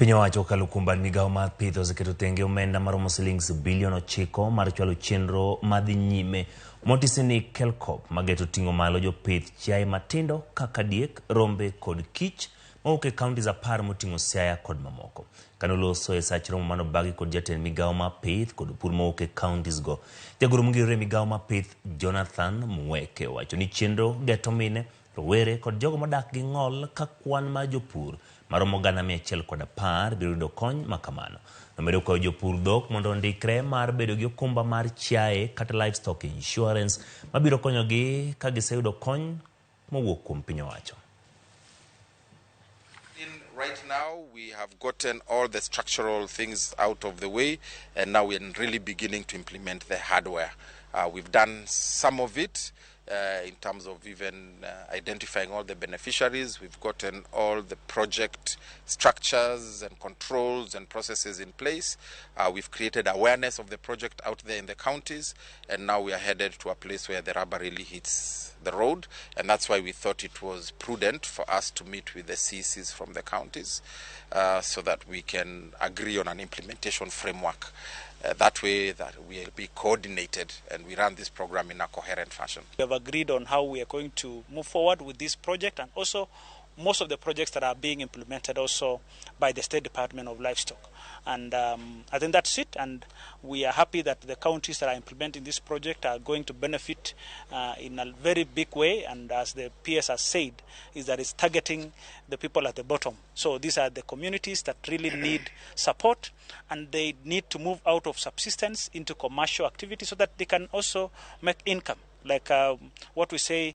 Piny owacho okalo kuom migawo mar pith oseketo tenge omenda maromo shillings bilion 9 mar chwalo chenro madhi nyime motisi ni Kelcop mageto ting'o malo jopith chiaye matindo kaka diek, rombe kod kich mawuok e kauntis 10 moting'o Siaya kod mamoko. Kanoloso e sach romo mano bagi kod jatend migawo mar pith kod pur mawuok e kauntis go. Jagoro mongirore migawo mar pith Jonathan Mweke wacho ni chenro geto mine, rowere kod jogo modak gi ng'ol ka kwan mar jopur maromo 110 biro yudo kony makamano. Nomedo kwayo jopur dhok mondo ondikre mar bedo gi okumba mar chiaye kata livestock insurance mabiro konyogi ka giseyudo kony mowuok kuom piny owacho. Right now, we have gotten all the structural things out of the way, and now we are really beginning to implement the hardware. We've done some of it in terms of even identifying all the beneficiaries. We've gotten all the project structures and controls and processes in place. We've created awareness of the project out there in the counties, and now we are headed to a place where the rubber really hits the road, and that's why we thought it was prudent for us to meet with the CCs from the counties so that we can agree on an implementation framework. That way that we'll be coordinated and we run this program in a coherent fashion. We have agreed on how we are going to move forward with this project, and also most of the projects that are being implemented also by the State Department of Livestock. And I think that's it, and we are happy that the counties that are implementing this project are going to benefit in a very big way, and as the PS has said, is that it's targeting the people at the bottom. So these are the communities that really need support, and they need to move out of subsistence into commercial activity so that they can also make income. Like what we say,